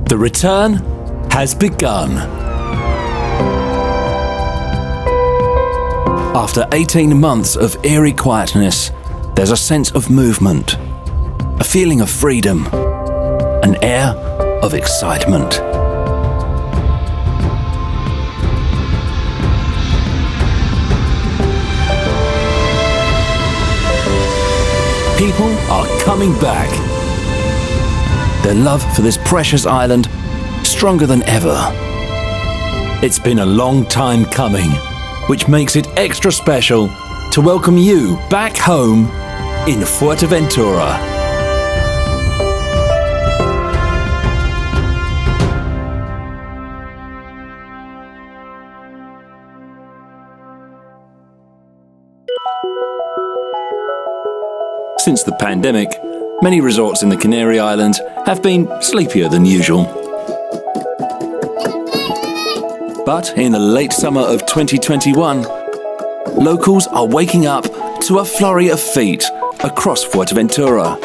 The return has begun. After 18 months of eerie quietness, there's a sense of movement, a feeling of freedom, an air of excitement. People are coming back. Their love for this precious island stronger than ever. It's been a long time coming, which makes it extra special to welcome you back home in Fuerteventura. Since the pandemic, many resorts in the Canary Islands have been sleepier than usual. But in the late summer of 2021, locals are waking up to a flurry of feet across Fuerteventura.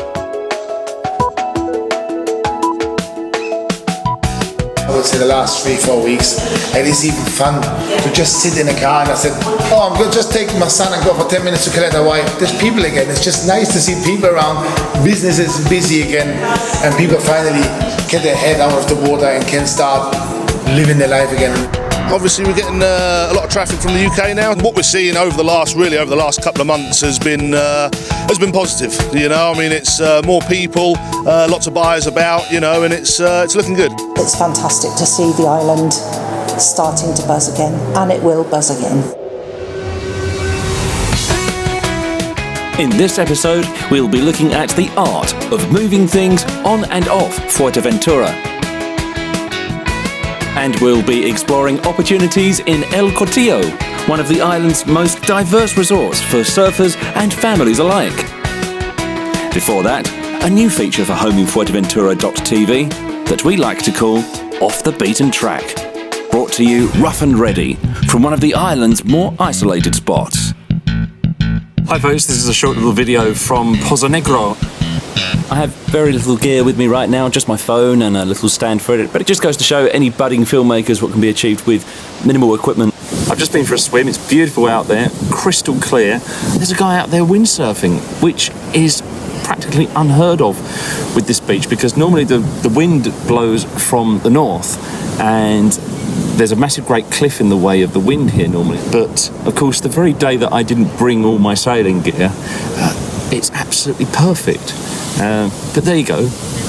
I would say the last 3-4 weeks, it is even fun to just sit in a car, and I said, I'm going to just take my son and go for 10 minutes to Caleta. Why? There's people again. It's just nice to see people around, businesses busy again, and people finally get their head out of the water and can start living their life again. Obviously we're getting a lot of traffic from the UK now. What we're seeing over the last couple of months has been positive. You know, I mean, it's more people, lots of buyers about, you know, and it's looking good. It's fantastic to see the island starting to buzz again, and it will buzz again. In this episode, we'll be looking at the art of moving things on and off Fuerteventura. And we'll be exploring opportunities in El Cortillo, one of the island's most diverse resorts for surfers and families alike. Before that, a new feature for homeinfuerteventura.tv that we like to call Off the Beaten Track, brought to you rough and ready from one of the island's more isolated spots. Hi folks, this is a short little video from Pozo Negro. I have very little gear with me right now, just my phone and a little stand for it, but it just goes to show any budding filmmakers what can be achieved with minimal equipment. I've just been for a swim, it's beautiful out there, crystal clear. There's a guy out there windsurfing, which is practically unheard of with this beach, because normally the wind blows from the north and there's a massive great cliff in the way of the wind here normally. But of course, the very day that I didn't bring all my sailing gear, it's absolutely perfect. But there you go,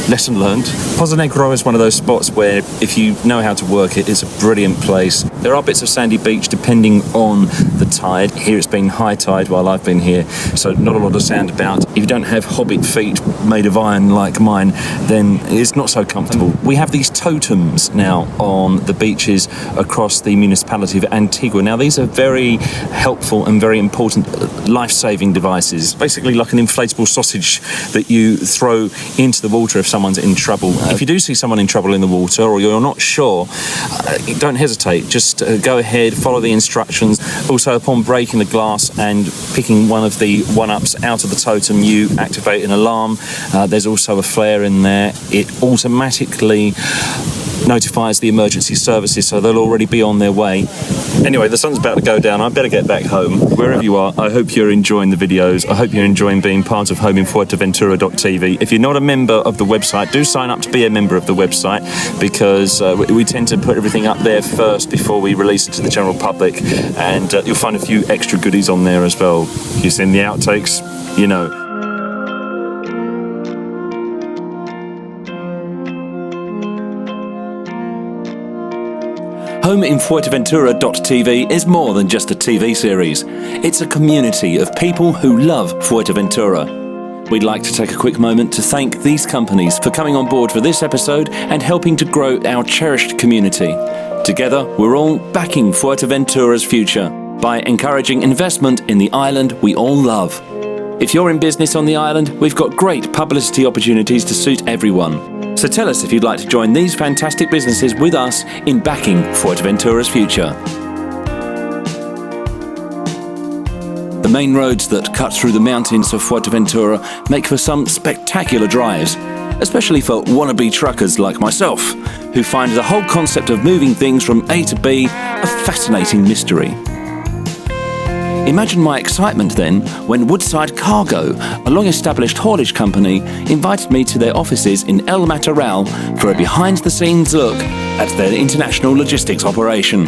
lesson learned. Pozo Negro is one of those spots where if you know how to work it, it's a brilliant place. There are bits of sandy beach depending on the tide. Here it's been high tide while I've been here, so not a lot of sand about. If you don't have hobbit feet made of iron like mine, then it's not so comfortable. We have these totems now on the beaches across the municipality of Antigua. Now these are very helpful and very important life-saving devices, basically like an inflatable sausage that you throw into the water if someone's in trouble. If you do see someone in trouble in the water or you're not sure, don't hesitate. Just go ahead, follow the instructions. Also, upon breaking the glass and picking one of the one-ups out of the totem, you activate an alarm. There's also a flare in there. It automatically notifies the emergency services, so they'll already be on their way. Anyway, the sun's about to go down. I better get back home. Wherever you are, I hope you're enjoying the videos. I hope you're enjoying being part of homeinfuerteventura.tv. If you're not a member of the website, do sign up to be a member of the website, because we tend to put everything up there first before we release it to the general public, and you'll find a few extra goodies on there as well. You've seen the outtakes, you know. homeinfuerteventura.tv is more than just a TV series. It's a community of people who love Fuerteventura. We'd like to take a quick moment to thank these companies for coming on board for this episode and helping to grow our cherished community. Together, we're all backing Fuerteventura's future by encouraging investment in the island we all love. If you're in business on the island, we've got great publicity opportunities to suit everyone. So tell us if you'd like to join these fantastic businesses with us in backing Fuerteventura's future. The main roads that cut through the mountains of Fuerteventura make for some spectacular drives. especially for wannabe truckers like myself, who find the whole concept of moving things from A to B a fascinating mystery. Imagine my excitement then when Woodside Cargo, a long-established haulage company, invited me to their offices in El Matorral for a behind-the-scenes look at their international logistics operation.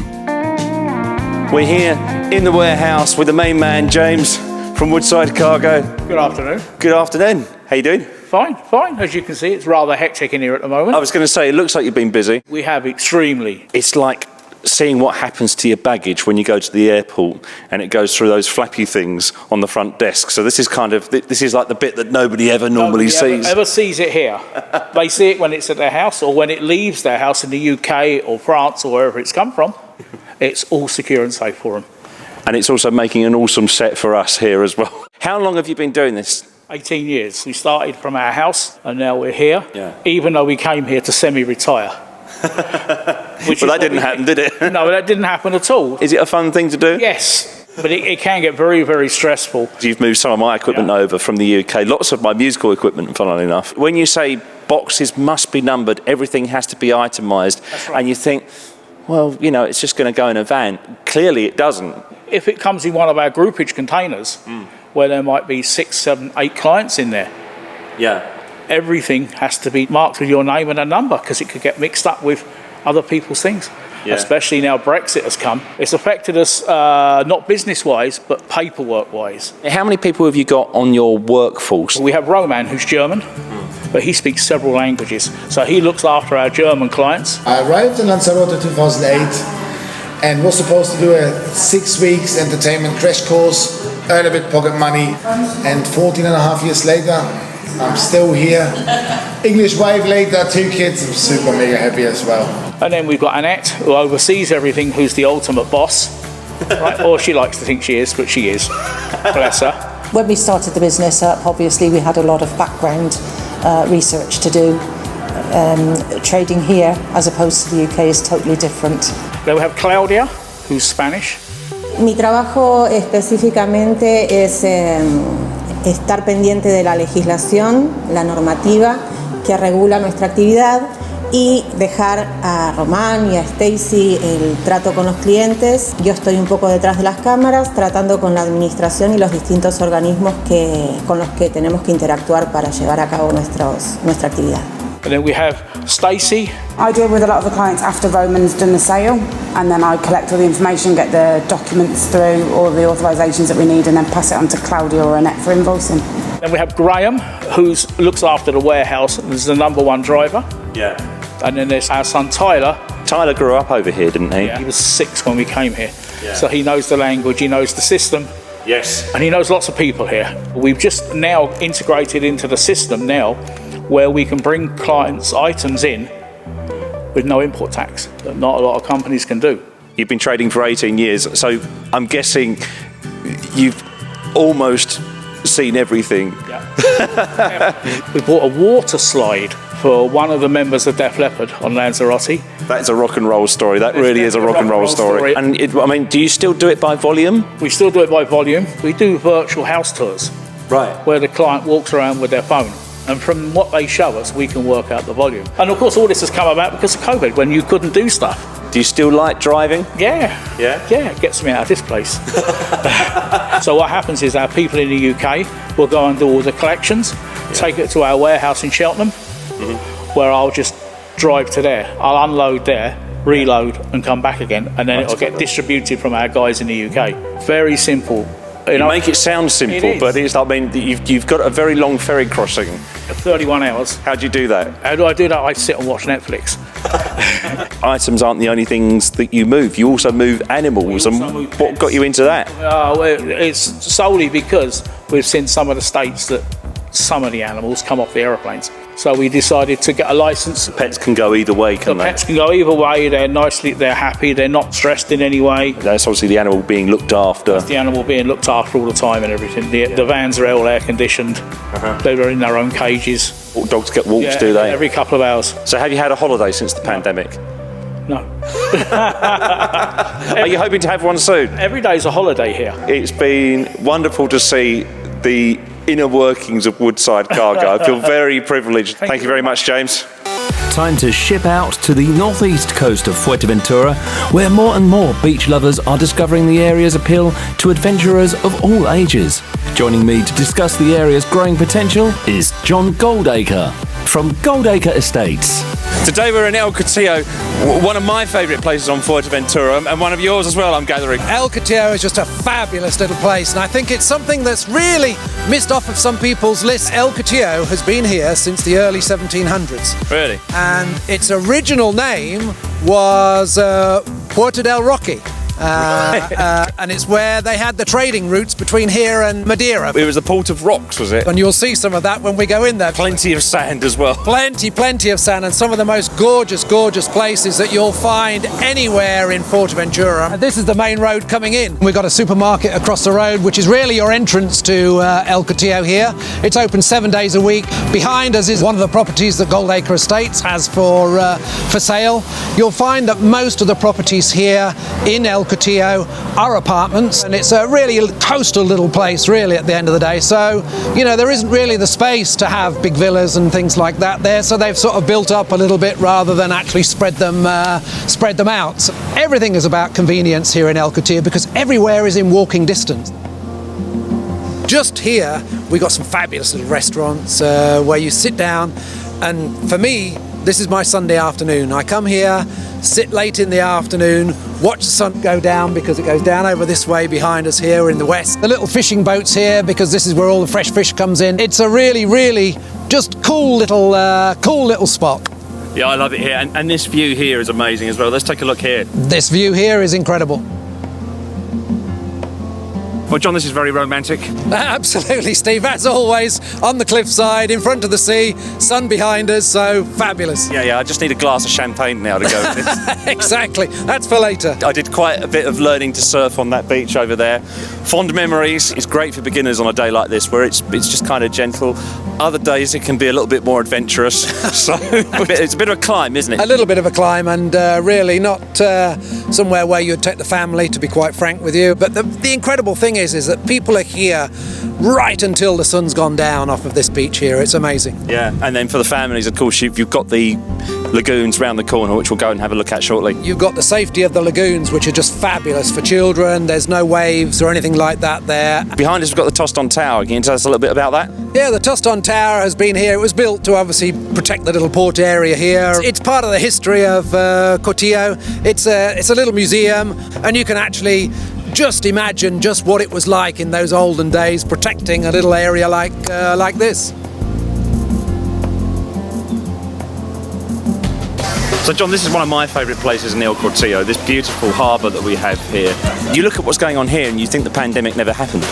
We're here in the warehouse with the main man, James, from Woodside Cargo. Good afternoon. Good afternoon. How you doing? Fine. As you can see, it's rather hectic in here at the moment. I was going to say, it looks like you've been busy. We have extremely. It's like seeing what happens to your baggage when you go to the airport and it goes through those flappy things on the front desk. So this is like the bit that nobody ever normally sees. Ever sees it here. They see it when it's at their house or when it leaves their house in the UK or France or wherever it's come from. It's all secure and safe for them. And it's also making an awesome set for us here as well. How long have you been doing this? 18 years. We started from our house and now we're here, Yeah. even though we came here to semi-retire. Well, that didn't happen, did it? No, that didn't happen at all. Is it a fun thing to do? Yes, but it can get very, very stressful. You've moved some of my equipment over from the UK, lots of my musical equipment, funnily enough. When you say boxes must be numbered, everything has to be itemised, right. And you think, well, you know, it's just going to go in a van. Clearly it doesn't. If it comes in one of our groupage containers, where there might be 6, 7, 8 clients in there, Yeah. everything has to be marked with your name and a number because it could get mixed up with other people's things. Yeah. Especially now Brexit has come. It's affected us not business-wise, but paperwork-wise. How many people have you got on your workforce? We have Roman, who's German, but he speaks several languages. So he looks after our German clients. I arrived in Lanzarote in 2008 and was supposed to do a 6 weeks entertainment crash course, earn a bit pocket money, and 14 and a half years later, I'm still here. English wife later, 2 kids, I'm super mega happy as well. And then we've got Annette, who oversees everything, who's the ultimate boss. Right? Or she likes to think she is, but she is. Bless her. When we started the business up, obviously we had a lot of background research to do. Trading here, as opposed to the UK, is totally different. Then we have Claudia, who's Spanish. Mi trabajo específicamente es estar pendiente de la legislación, la normativa que regula nuestra actividad y dejar a Román y a Stacy el trato con los clientes. Yo estoy un poco detrás de las cámaras tratando con la administración y los distintos organismos con los que tenemos que interactuar para llevar a cabo nuestra actividad. And then we have Stacey. I deal with a lot of the clients after Roman's done the sale, and then I collect all the information, get the documents through, all the authorisations that we need, and then pass it on to Claudia or Annette for invoicing. Then we have Graham, who looks after the warehouse and is the #1 driver. Yeah. And then there's our son Tyler. Tyler grew up over here, didn't he? He was 6 when we came here. Yeah. So he knows the language, he knows the system, Yes. and he knows lots of people here. We've just now integrated into the system now where we can bring clients' items in with no import tax that not a lot of companies can do. You've been trading for 18 years, so I'm guessing you've almost seen everything. Yeah. We bought a water slide for one of the members of Def Leppard on Lanzarote. That's a rock and roll story. That really is a rock and roll story. And do you still do it by volume? We still do it by volume. We do virtual house tours Right. where the client walks around with their phone. And from what they show us, we can work out the volume. And of course, all this has come about because of COVID, when you couldn't do stuff. Do you still like driving? Yeah. Yeah? Yeah, it gets me out of this place. So what happens is our people in the UK will go and do all the collections, take it to our warehouse in Cheltenham, where I'll just drive to there. I'll unload there, reload, and come back again, and then it'll get distributed from our guys in the UK. Very simple. You make it sound simple, It is. but you've got a very long ferry crossing. 31 hours. How do you do that? How do I do that? I sit and watch Netflix. Items aren't the only things that you move. You also move animals. And also move what pets. got you into that? It's solely because we've seen some of the states that some of the animals come off the aeroplanes. So we decided to get a license. Pets can go either way, The can they? pets can go either way. They're happy. They're not stressed in any way. That's obviously the animal being looked after. The animal being looked after all the time and everything. The vans are all air conditioned. They're in their own cages. Dogs get walks, do they? Every couple of hours. So have you had a holiday since the pandemic? No. Are you hoping to have one soon? Every day's a holiday here. It's been wonderful to see the inner workings of Woodside Cargo. I feel very privileged. Thank you very much, James. Time to ship out to the northeast coast of Fuerteventura, where more and more beach lovers are discovering the area's appeal to adventurers of all ages. Joining me to discuss the area's growing potential is John Goldacre from Goldacre Estates. Today we're in El Cotillo, one of my favourite places on Fuerteventura, and one of yours as well, I'm gathering. El Cotillo is just a fabulous little place, and I think it's something that's really missed off of some people's lists. El Cotillo has been here since the early 1700s. Really? And its original name was Puerto del Roque. And it's where they had the trading routes between here and Madeira. It was the Port of Rocks, was it? And you'll see some of that when we go in there. Plenty of sand as well. Plenty of sand, and some of the most gorgeous places that you'll find anywhere in Fuerteventura. And this is the main road coming in. We've got a supermarket across the road, which is really your entrance to El Cotillo here. It's open 7 days a week. Behind us is one of the properties that Goldacre Estates has for sale. You'll find that most of the properties here in El Cotillo are apartments, and it's a really coastal little place really at the end of the day, so you know there isn't really the space to have big villas and things like that there, so they've sort of built up a little bit rather than actually spread them out. So everything is about convenience here in El Cotillo because everywhere is in walking distance. Just here we got some fabulous little restaurants where you sit down, and for me this is my Sunday afternoon. I come here, sit late in the afternoon, watch the sun go down because it goes down over this way behind us here in the west. The little fishing boats here because this is where all the fresh fish comes in. It's a really just cool little spot. Yeah, I love it here, and this view here is amazing as well. Let's take a look here. This view here is incredible. Well, John, this is very romantic. Absolutely, Steve. As always, on the cliffside, in front of the sea, sun behind us, so fabulous. Yeah, I just need a glass of champagne now to go with this. Exactly. That's for later. I did quite a bit of learning to surf on that beach over there. Fond memories. It's great for beginners on a day like this where it's just kind of gentle. Other days it can be a little bit more adventurous. So it's a bit of a climb, isn't it? A little bit of a climb, and really not somewhere where you'd take the family, to be quite frank with you. But the incredible thing is that people are here right until the sun's gone down off of this beach here. It's amazing. Yeah, and then for the families, of course, you've got the lagoons round the corner, which we'll go and have a look at shortly. You've got the safety of the lagoons, which are just fabulous for children. There's no waves or anything like that there. Behind us, we've got the Toston Tower. Can you tell us a little bit about that? Yeah, the Toston Tower has been here. It was built to obviously protect the little port area here. It's part of the history of Cotillo. It's a little museum, and you can actually just imagine just what it was like in those olden days, protecting a little area like this. So, John, this is one of my favourite places in El Cotillo, this beautiful harbour that we have here. You look at what's going on here and you think the pandemic never happened.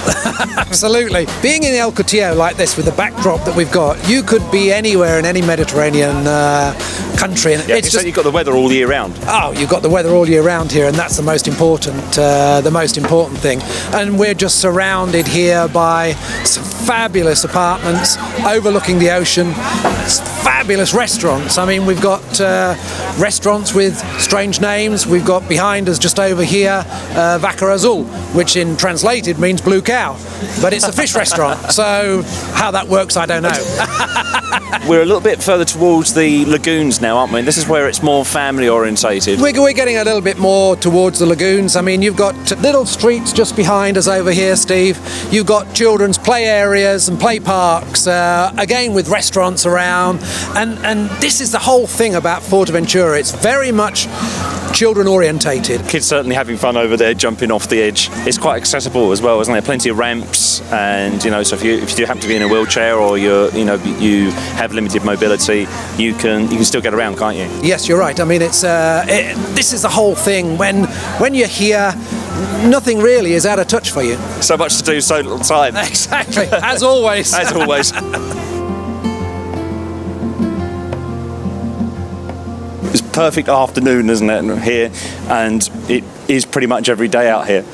Absolutely. Being in El Cotillo like this with the backdrop that we've got, you could be anywhere in any Mediterranean country. And yeah, it's just, you've got the weather all year round. Oh, you've got the weather all year round here, and that's the most important thing. And we're just surrounded here by some fabulous apartments overlooking the ocean, fabulous restaurants. I mean, we've got restaurants with strange names. We've got behind us just over here Vaca Azul, which in translated means blue cow, but it's a fish restaurant, so how that works I don't know. We're a little bit further towards the lagoons now, aren't we? This is where it's more family orientated. We're getting a little bit more towards the lagoons. I mean, you've got little streets just behind us over here, Steve. You've got children's play areas and play parks, again with restaurants around, and this is the whole thing about Fuerteventura. It's very much children orientated. Kids certainly having fun over there, jumping off the edge. It's quite accessible as well, isn't there? Plenty of ramps, and so if you do happen to be in a wheelchair or you have limited mobility, you can still get around, can't you? Yes, you're right. I mean, this is the whole thing. When you're here, nothing really is out of touch for you. So much to do, so little time. Exactly, as always. As always. It's perfect afternoon, isn't it, here? And it is pretty much every day out here.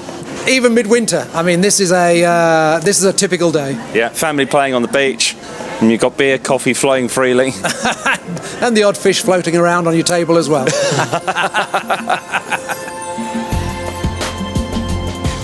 Even midwinter. I mean, this is a typical day. Yeah, family playing on the beach, and you've got beer, coffee flowing freely. And the odd fish floating around on your table as well.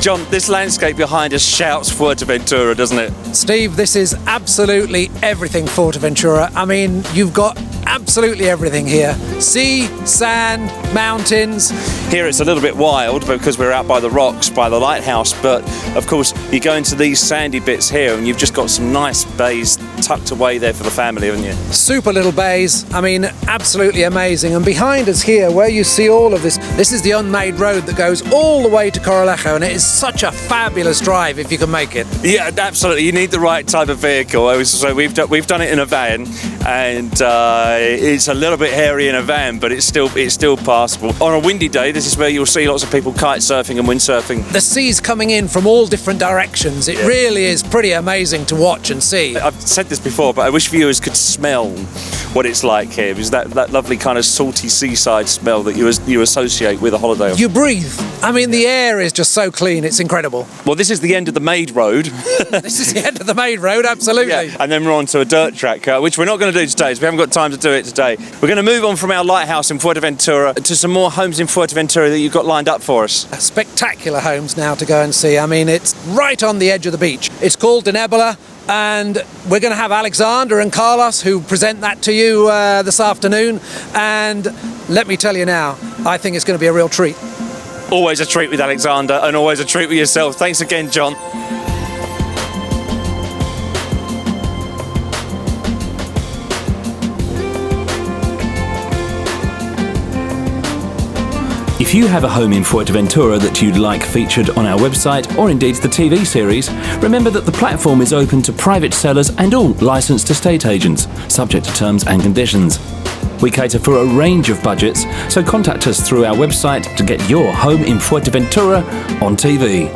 John, this landscape behind us shouts Fuerteventura, doesn't it? Steve, this is absolutely everything Fuerteventura. I mean, you've got absolutely everything here. Sea, sand, mountains. Here it's a little bit wild because we're out by the rocks, by the lighthouse, but of course you go into these sandy bits here and you've just got some nice bays tucked away there for the family, haven't you? Super little bays. I mean, absolutely amazing. And behind us here, where you see all of this is the unmade road that goes all the way to Corralejo, and it is such a fabulous drive if you can make it. Yeah, absolutely. You need the right type of vehicle. So we've done it in a van, and it's a little bit hairy in a van, but it's still passable. On a windy day, this is where you'll see lots of people kite surfing and windsurfing. The sea's coming in from all different directions. It really is pretty amazing to watch and see. I've said this before, but I wish viewers could smell what it's like here, because that lovely kind of salty seaside smell that you associate with a holiday. You breathe. I mean, the air is just so clean, it's incredible. Well, this is the end of the Maid Road. This is the end of the Maid Road, absolutely. Yeah. And then we're on to a dirt track, which we're not going to do today, so we haven't got time to do it today. We're going to move on from our lighthouse in Fuerteventura to some more homes in Fuerteventura that you've got lined up for us. Spectacular homes now to go and see. I mean, it's right on the edge of the beach. It's called De Nebula, and we're going to have Alexander and Carlos who present that to you this afternoon. And let me tell you now, I think it's going to be a real treat. Always a treat with Alexander, and always a treat with yourself. Thanks again, John. If you have a home in Fuerteventura that you'd like featured on our website, or indeed the TV series, remember that the platform is open to private sellers and all licensed estate agents, subject to terms and conditions. We cater for a range of budgets, so contact us through our website to get your home in Fuerteventura on TV.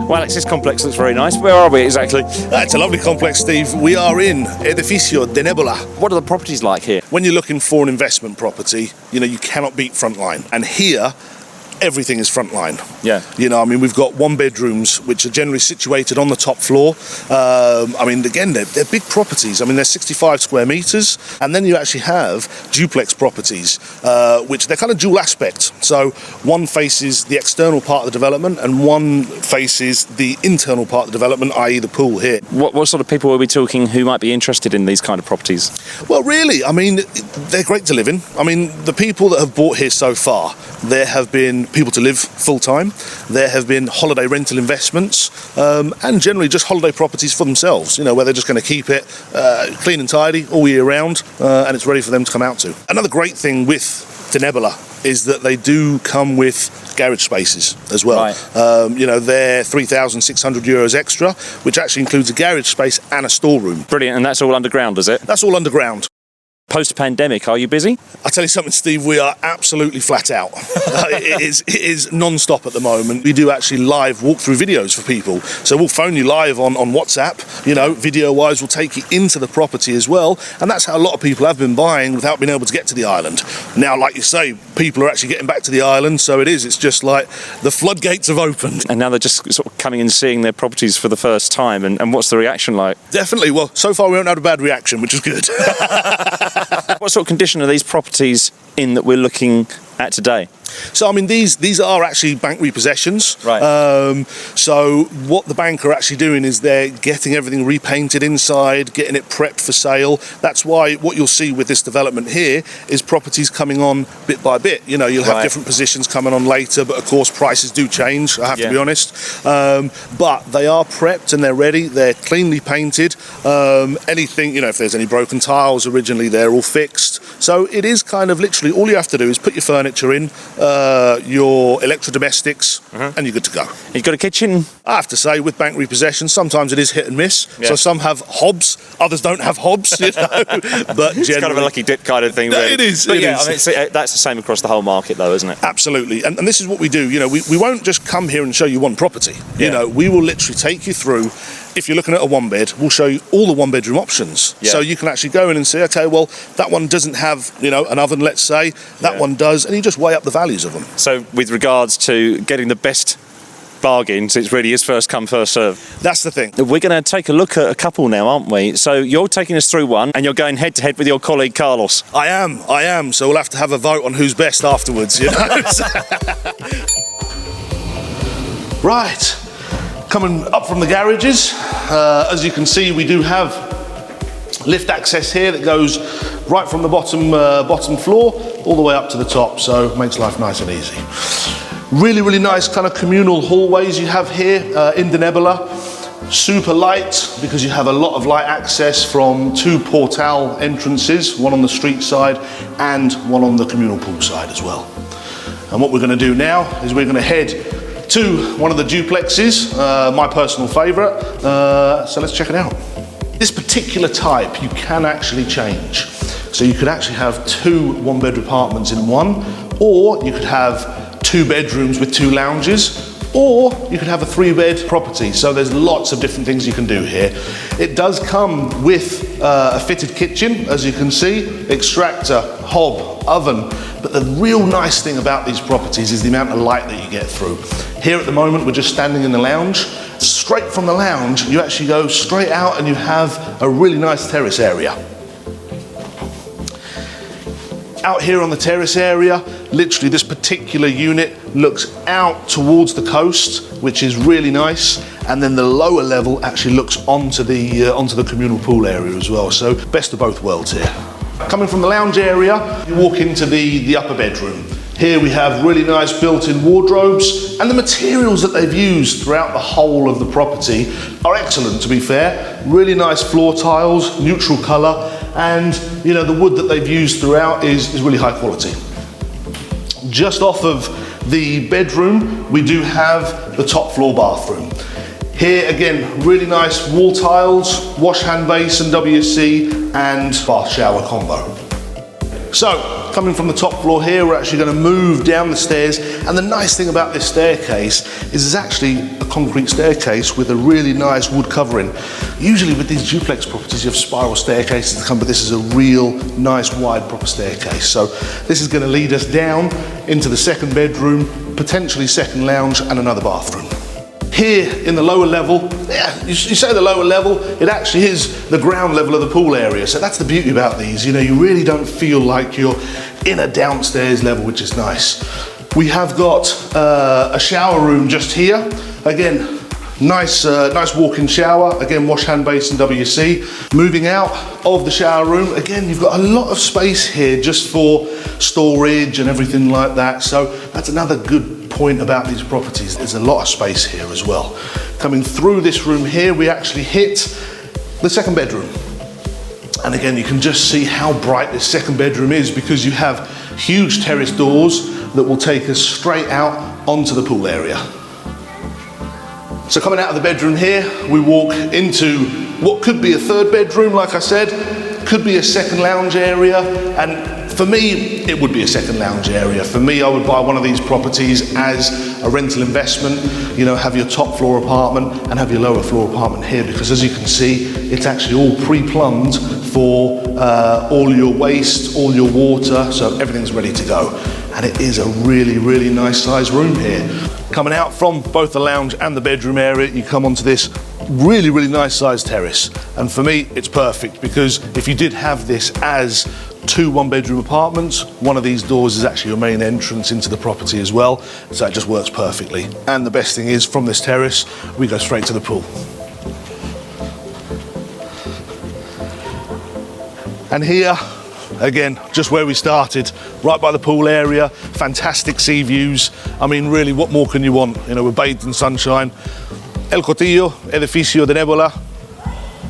Well, Alex, this complex looks very nice. Where are we exactly? It's a lovely complex, Steve. We are in Edificio de Nebula. What are the properties like here? When you're looking for an investment property, you cannot beat Frontline. And here, everything is Frontline. Yeah. We've got one bedrooms, which are generally situated on the top floor. Again, they're big properties. They're 65 square meters. And then you actually have duplex properties, which they're kind of dual aspect. So one faces the external part of the development and one faces the internal part of the development, i.e. the pool here. What sort of people are we talking who might be interested in these kind of properties? Well, really, they're great to live in. The people that have bought here so far, there have been people to live full-time. There have been holiday rental investments and generally just holiday properties for themselves, where they're just going to keep it clean and tidy all year round and it's ready for them to come out to. Another great thing with De Nebula is that they do come with garage spaces as well. Right. They're €3,600 extra, which actually includes a garage space and a storeroom. Brilliant, and that's all underground, is it? That's all underground. Post-pandemic, are you busy? I'll tell you something, Steve, we are absolutely flat out. It is non-stop at the moment. We do actually live walkthrough videos for people. So we'll phone you live on WhatsApp, video-wise, we'll take you into the property as well. And that's how a lot of people have been buying without being able to get to the island. Now, like you say, people are actually getting back to the island, so it's just like the floodgates have opened. And now they're just sort of coming and seeing their properties for the first time. And what's the reaction like? Definitely. Well, so far we haven't had a bad reaction, which is good. What sort of condition are these properties in that we're looking at today? So, these are actually bank repossessions. Right. So what the bank are actually doing is they're getting everything repainted inside, getting it prepped for sale. That's why what you'll see with this development here is properties coming on bit by bit. You'll have different positions coming on later, but of course prices do change, I have to be honest. But they are prepped and they're ready. They're cleanly painted. Anything, if there's any broken tiles originally, they're all fixed. So it is kind of literally all you have to do is put your furniture in, your electrodomestics, and you're good to go. You've got a kitchen? I have to say, with bank repossession, sometimes it is hit and miss. Yeah. So some have hobs, others don't have hobs, But it's kind of a lucky dip kind of thing, really. It is. But that's the same across the whole market, though, isn't it? Absolutely. And this is what we do. We won't just come here and show you one property. We will literally take you through. If you're looking at a one bed, we'll show you all the one bedroom options. Yeah. So you can actually go in and say, okay, well, that one doesn't have, an oven, let's say, that one does, and you just weigh up the values of them. So with regards to getting the best bargains. It's really his first come, first serve. That's the thing. We're going to take a look at a couple now, aren't we? So you're taking us through one and you're going head to head with your colleague Carlos. I am. So we'll have to have a vote on who's best afterwards, you know. Right, coming up from the garages, as you can see, we do have lift access here that goes right from the bottom floor all the way up to the top, so it makes life nice and easy. Really nice kind of communal hallways you have here in the Nebula. Super light because you have a lot of light access from 2 portal entrances, one on the street side and one on the communal pool side as well. And what we're going to do now is we're going to head to one of the duplexes, my personal favourite, so let's check it out. This particular type you can actually change. So you could actually have 2 one-bedroom apartments in one, or you could have 2 bedrooms with 2 lounges, or you could have a 3-bed property. So there's lots of different things you can do here. It does come with a fitted kitchen, as you can see, extractor, hob, oven. But the real nice thing about these properties is the amount of light that you get through. Here at the moment, we're just standing in the lounge. Straight from the lounge, you actually go straight out and you have a really nice terrace area. Out here on the terrace area, literally this particular unit looks out towards the coast, which is really nice, and then the lower level actually looks onto the communal pool area as well. So best of both worlds here. Coming from the lounge area, you walk into the upper bedroom. Here we have really nice built-in wardrobes, and the materials that they've used throughout the whole of the property are excellent, to be fair. Really nice floor tiles, neutral colour, and you know the wood that they've used throughout is really high quality. Just off of the bedroom, we do have the top floor bathroom. Here again, really nice wall tiles, wash hand basin, WC, and bath shower combo. So, coming from the top floor here, we're actually going to move down the stairs, and the nice thing about this staircase is it's actually a concrete staircase with a really nice wood covering. Usually with these duplex properties you have spiral staircases that come, but this is a real nice wide proper staircase. So this is going to lead us down into the second bedroom, potentially second lounge and another bathroom. Here in the lower level, you say the lower level, it actually is the ground level of the pool area. So that's the beauty about these. You know, you really don't feel like you're in a downstairs level, which is nice. We have got a shower room just here. Again, nice walk-in shower. Again, wash hand basin, WC. Moving out of the shower room, again, you've got a lot of space here just for storage and everything like that. So that's another good point about these properties. There's a lot of space here as well. Coming through this room here, we actually hit the second bedroom. And again, you can just see how bright this second bedroom is because you have huge terrace doors that will take us straight out onto the pool area. So coming out of the bedroom here, we walk into what could be a third bedroom, like I said, could be a second lounge area, and for me, it would be a second lounge area. For me, I would buy one of these properties as a rental investment, you know, have your top floor apartment and have your lower floor apartment here, because as you can see, it's actually all pre-plumbed for all your waste, all your water, so everything's ready to go. And it is a really nice size room here. Coming out from both the lounge and the bedroom area, you come onto this really nice sized terrace. And for me, it's perfect because if you did have this as 2 one-bedroom apartments, one of these doors is actually your main entrance into the property as well. So it just works perfectly. And the best thing is, from this terrace, we go straight to the pool. And here, again, just where we started, right by the pool area, fantastic sea views. I mean, really, what more can you want? You know, we're bathed in sunshine. El Cotillo, Edificio de Nebula,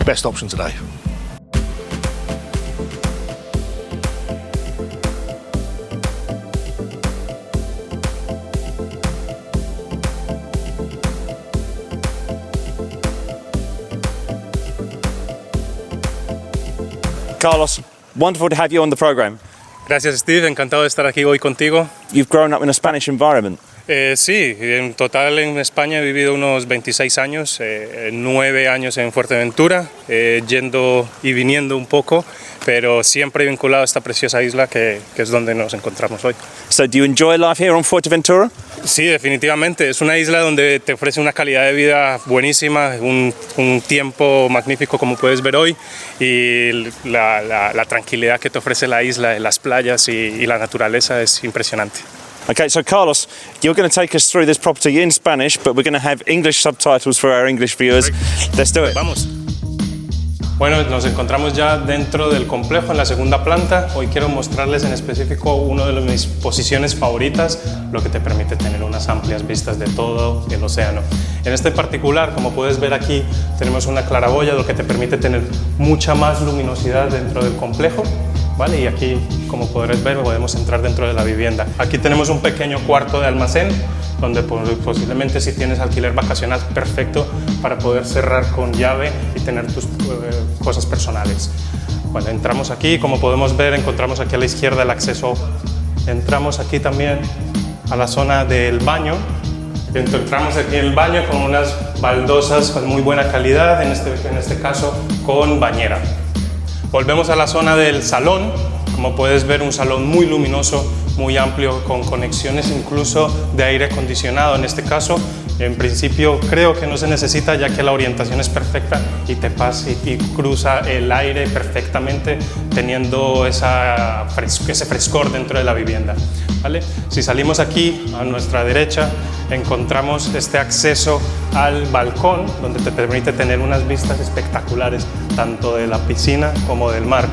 best option today. Carlos, wonderful to have you on the programme. Gracias, Steve. Encantado de estar aquí hoy contigo. You've grown up in a Spanish environment. Sí, en total en España he vivido unos 26 años, 9 años en Fuerteventura, yendo y viniendo un poco, pero siempre vinculado a esta preciosa isla que es donde nos encontramos hoy. So do you enjoy life here on Fuerteventura? Sí, definitivamente. Es una isla donde te ofrece una calidad de vida buenísima, un tiempo magnífico como puedes ver hoy y la tranquilidad que te ofrece la isla, las playas y la naturaleza es impresionante. Okay, so Carlos, you're going to take us through this property in Spanish, but we're going to have English subtitles for our English viewers. Let's do it. Vamos. Bueno, nos encontramos ya dentro del complejo, en la segunda planta. Hoy quiero mostrarles en específico una de mis posiciones favoritas, lo que te permite tener unas amplias vistas de todo el océano. En este particular, como puedes ver aquí, tenemos una claraboya, lo que te permite tener mucha más luminosidad dentro del complejo. ¿Vale? Y aquí, como podrás ver, podemos entrar dentro de la vivienda. Aquí tenemos un pequeño cuarto de almacén, donde posiblemente si tienes alquiler vacacional, perfecto para poder cerrar con llave y tener tus cosas personales. Cuando entramos aquí, como podemos ver, encontramos aquí a la izquierda el acceso. Entramos aquí también a la zona del baño. Entramos aquí en el baño con unas baldosas con muy buena calidad, en este caso con bañera. Volvemos a la zona del salón. Como puedes ver, un salón muy luminoso, muy amplio, con conexiones incluso de aire acondicionado. En este caso, en principio, creo que no se necesita, ya que la orientación es perfecta y te pasa y cruza el aire perfectamente, teniendo ese frescor dentro de la vivienda. ¿Vale? Si salimos aquí a nuestra derecha, encontramos este acceso al balcón, donde te permite tener unas vistas espectaculares, tanto de la piscina como del mar.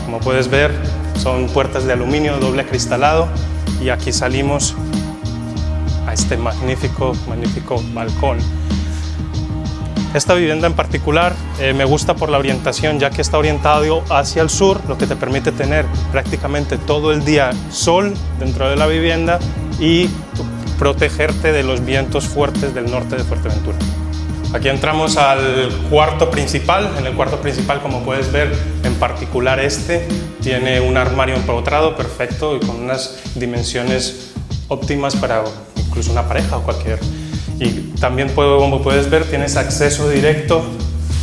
Como puedes ver, son puertas de aluminio doble acristalado y aquí salimos a este magnífico balcón. Esta vivienda en particular me gusta por la orientación, ya que está orientado hacia el sur, lo que te permite tener prácticamente todo el día sol dentro de la vivienda y protegerte de los vientos fuertes del norte de Fuerteventura. Aquí entramos al cuarto principal. En el cuarto principal, como puedes ver, en particular tiene un armario empotrado perfecto y con unas dimensiones óptimas para incluso una pareja o cualquier. Y también, como puedes ver, tienes acceso directo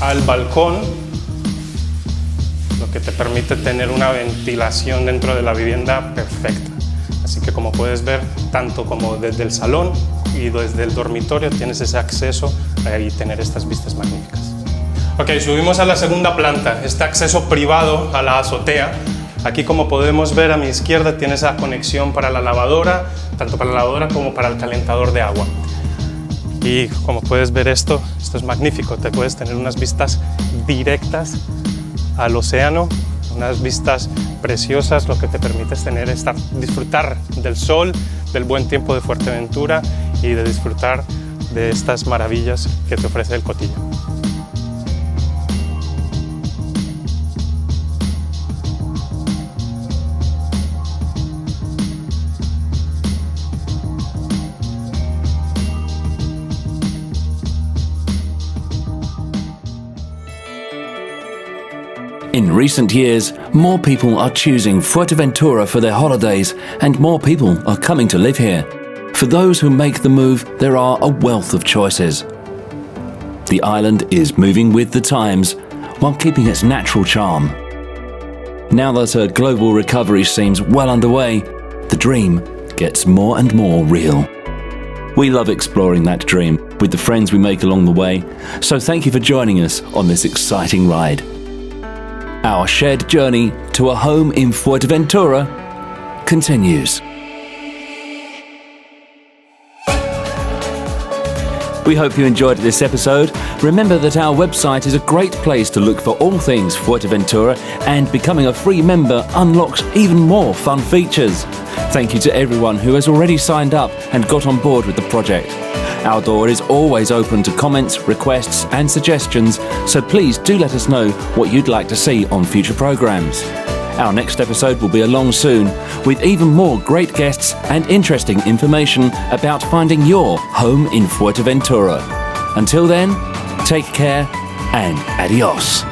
al balcón, lo que te permite tener una ventilación dentro de la vivienda perfecta. Así que, como puedes ver, tanto como desde el salón y desde el dormitorio tienes ese acceso y tener estas vistas magníficas. Ok, subimos a la segunda planta, este acceso privado a la azotea. Aquí, como podemos ver a mi izquierda, tienes esa conexión para la lavadora, tanto para la lavadora como para el calentador de agua. Y como puedes ver esto es magnífico, te puedes tener unas vistas directas al océano, unas vistas preciosas, lo que te permite es disfrutar del sol, del buen tiempo de Fuerteventura y de disfrutar de estas maravillas que te ofrece el Cotillo. In recent years, more people are choosing Fuerteventura for their holidays and more people are coming to live here. For those who make the move, there are a wealth of choices. The island is moving with the times while keeping its natural charm. Now that a global recovery seems well underway, the dream gets more and more real. We love exploring that dream with the friends we make along the way, so thank you for joining us on this exciting ride. Our shared journey to a home in Fuerteventura continues. We hope you enjoyed this episode. Remember that our website is a great place to look for all things Fuerteventura, and becoming a free member unlocks even more fun features. Thank you to everyone who has already signed up and got on board with the project. Our door is always open to comments, requests and suggestions, so please do let us know what you'd like to see on future programmes. Our next episode will be along soon, with even more great guests and interesting information about finding your home in Fuerteventura. Until then, take care and adios.